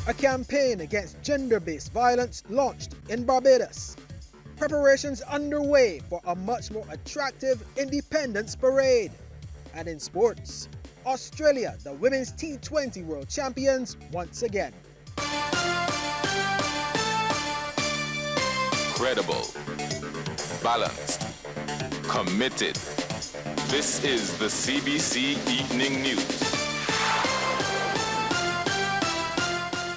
A campaign against gender-based violence launched in Barbados. Preparations underway for a much more attractive Independence Parade. And in sports, Australia, the women's T20 world champions once again. Credible, balanced, committed. This is the CBC Evening News.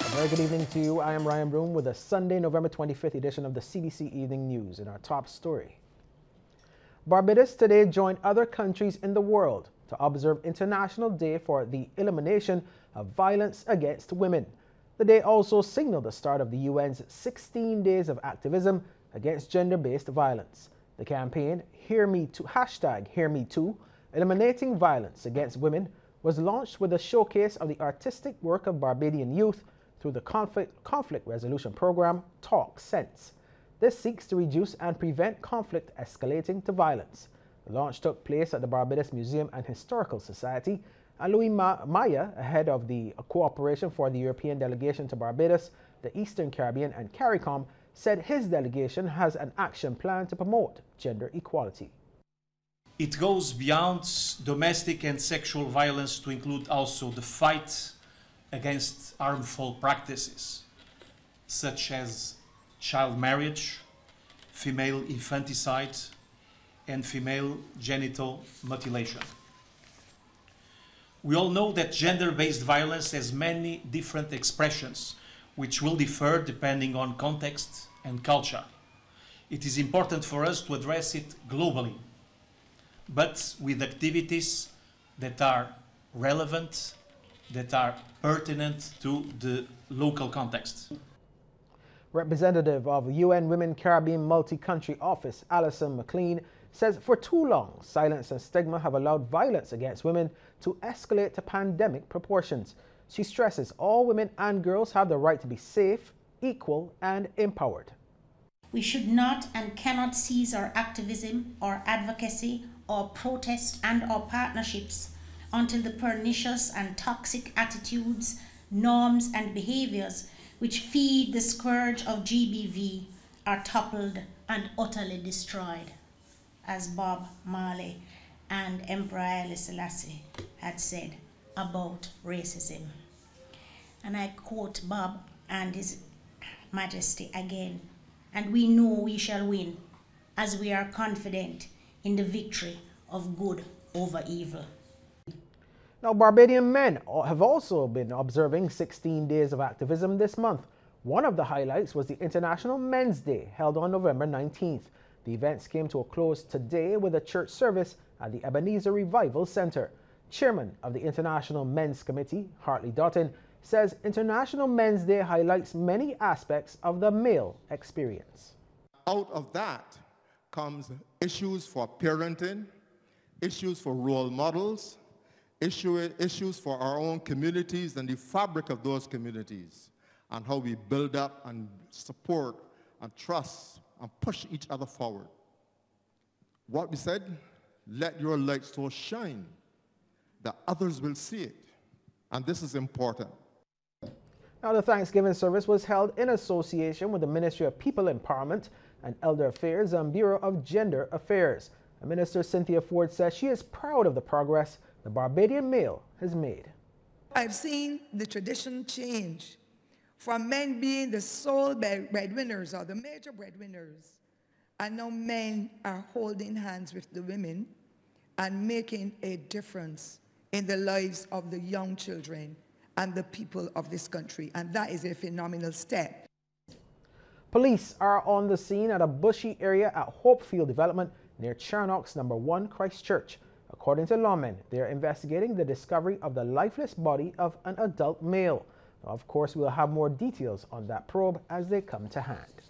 A very good evening to you. I am Ryan Broom with the Sunday, November 25th edition of the CBC Evening News. In our top story, Barbados today joined other countries in the world to observe International Day for the Elimination of Violence Against Women. The day also signaled the start of the UN's 16 days of activism against gender-based violence. The campaign, #HearMeToo, Eliminating Violence Against Women, was launched with a showcase of the artistic work of Barbadian youth through the conflict resolution program Talk Sense. This seeks to reduce and prevent conflict escalating to violence. The launch took place at the Barbados Museum and Historical Society, and MAIA, head of the Cooperation for the European Delegation to Barbados, the Eastern Caribbean and CARICOM, said his delegation has an action plan to promote gender equality. It goes beyond domestic and sexual violence to include also the fight against harmful practices, such as child marriage, female infanticide, and female genital mutilation. We all know that gender-based violence has many different expressions, which will differ depending on context and culture. It is important for us to address it globally, but with activities that are relevant, that are pertinent to the local context. Representative of UN Women Caribbean Multi-Country Office, Alison McLean, says for too long, silence and stigma have allowed violence against women to escalate to pandemic proportions. She stresses all women and girls have the right to be safe, equal, and empowered. We should not and cannot cease our activism or advocacy or protest and or partnerships until the pernicious and toxic attitudes, norms, and behaviors which feed the scourge of GBV are toppled and utterly destroyed, as Bob Marley and Emperor Haile Selassie had said about racism. And I quote Bob and His Majesty again, and we know we shall win, as we are confident in the victory of good over evil. Now, Barbadian men have also been observing 16 days of activism this month. One of the highlights was the International Men's Day, held on November 19th. The events came to a close today with a church service at the Ebenezer Revival Center. Chairman of the International Men's Committee, Hartley DOTTIN, says International Men's Day highlights many aspects of the male experience. Out of that comes issues for parenting, issues for role models, issues for our own communities and the fabric of those communities, and how we build up and support and trust and push each other forward. What we said, let your light so shine that others will see it. And this is important. Now, the Thanksgiving service was held in association with the Ministry of People Empowerment and Elder Affairs and Bureau of Gender Affairs. And Minister CYNTHIA Forde says she is proud of the progress the Barbadian male has made. I've seen the tradition change from men being the sole breadwinners or the major breadwinners, and now men are holding hands with the women and making a difference in the lives of the young children and the people of this country, and that is a phenomenal step. Police are on the scene at a bushy area at Hopefield Development near Charnock's No. 1 Christchurch. According to lawmen, they are investigating the discovery of the lifeless body of an adult male. Now, of course, we'll have more details on that probe as they come to hand.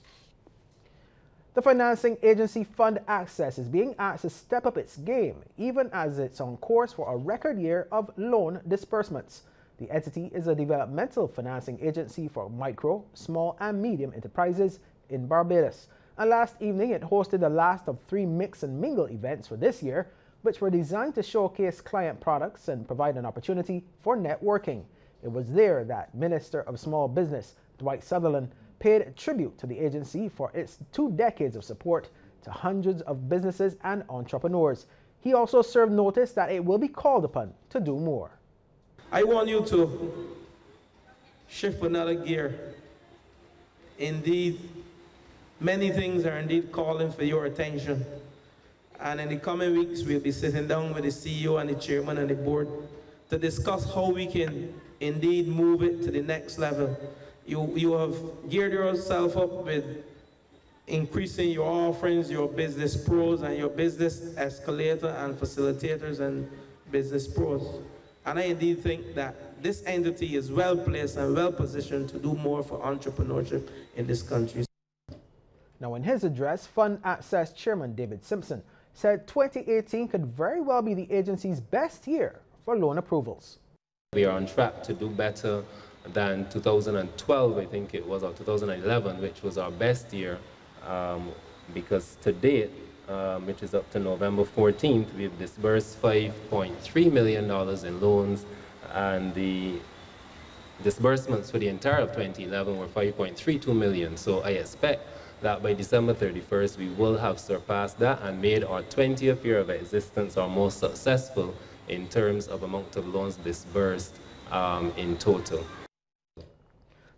The financing agency Fund Access is being asked to step up its game, even as it's on course for a record year of loan disbursements. The entity is a developmental financing agency for micro, small, and medium enterprises in Barbados. And last evening, it hosted the last of 3 mix and mingle events for this year, which were designed to showcase client products and provide an opportunity for networking. It was there that Minister of Small Business Dwight Sutherland paid tribute to the agency for its 2 decades of support to hundreds of businesses and entrepreneurs. He also served notice that it will be called upon to do more. I want you to shift another gear. Indeed, many things are indeed calling for your attention. And in the coming weeks, we'll be sitting down with the CEO and the chairman and the board to discuss how we can indeed move it to the next level. You have geared yourself up with increasing your offerings, your business pros and your business escalator and facilitators and business pros. And I indeed think that this entity is well placed and well positioned to do more for entrepreneurship in this country. Now, in his address, Fund Access Chairman David Simpson said 2018 could very well be the agency's best year for loan approvals. We are on track to do better than 2012, I think it was, or 2011, which was our best year, because to date, which is up to November 14th, we've disbursed $5.3 million in loans, and the disbursements for the entire of 2011 were $5.32 million. So I expect that by December 31st, we will have surpassed that and made our 20th year of existence our most successful in terms of amount of loans disbursed in total.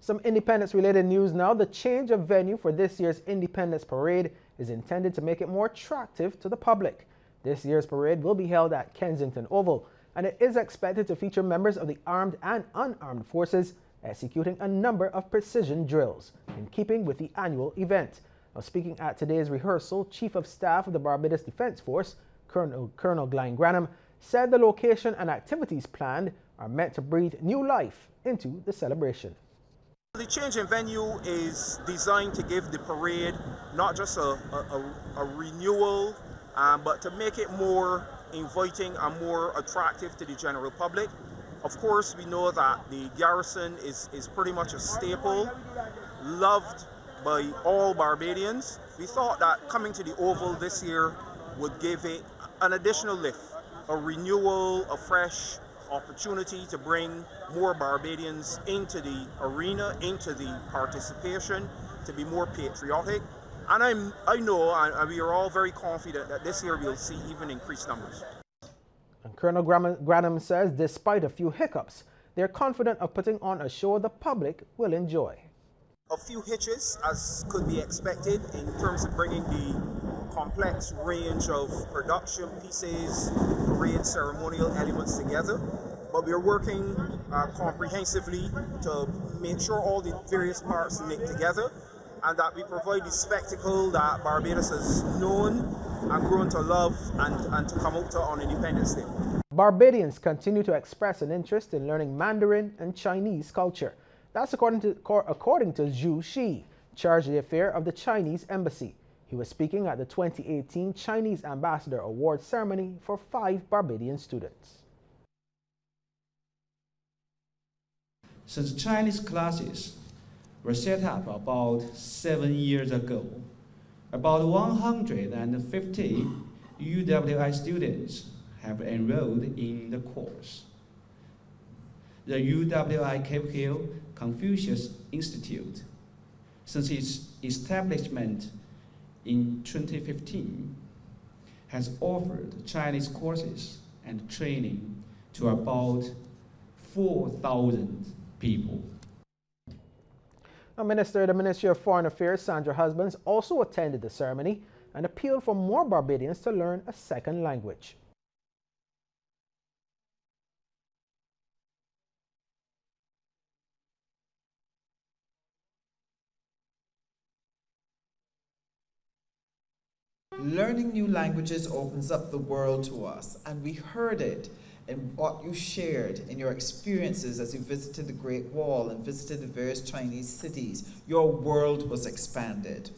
Some independence-related news now. The change of venue for this year's Independence Parade is intended to make it more attractive to the public. This year's parade will be held at Kensington Oval, and it is expected to feature members of the armed and unarmed forces executing a number of precision drills in keeping with the annual event. Now, speaking at today's rehearsal, Chief of Staff of the Barbados Defense Force, Colonel GLYNE, said the location and activities planned are meant to breathe new life into the celebration. The change in venue is designed to give the parade not just a renewal, but to make it more inviting and more attractive to the general public. Of course, we know that the garrison is pretty much a staple, loved by all Barbadians. We thought that coming to the Oval this year would give it an additional lift, a renewal, a fresh opportunity to bring more Barbadians into the arena, into the participation, to be more patriotic. And I know, and we are all very confident that this year we'll see even increased numbers. And Colonel GRANNUM says despite a few hiccups, they're confident of putting on a show the public will enjoy. A few hitches, as could be expected, in terms of bringing the complex range of production pieces, parade ceremonial elements together. But we are working comprehensively to make sure all the various parts link together and that we provide the spectacle that Barbados has known and grown to love and to come out to on Independence Day. Barbadians continue to express an interest in learning Mandarin and Chinese culture. That's according to Zhu Shi, charge d'affaires of the Chinese Embassy. He was speaking at the 2018 Chinese Ambassador Award ceremony for 5 Barbadian students. Since Chinese classes were set up about 7 years ago, about 150 UWI students have enrolled in the course. The UWI Cape Hill Confucius Institute, since its establishment in 2015, has offered Chinese courses and training to about 4,000 people. The Ministry of Foreign Affairs, Sandra Husbands, also attended the ceremony and appealed for more Barbadians to learn a second language. Learning new languages opens up the world to us, and we heard it in what you shared in your experiences as you visited the Great Wall and visited the various Chinese cities. Your world was expanded.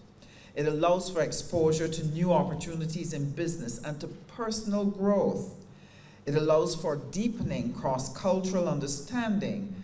It allows for exposure to new opportunities in business and to personal growth. It allows for deepening cross-cultural understanding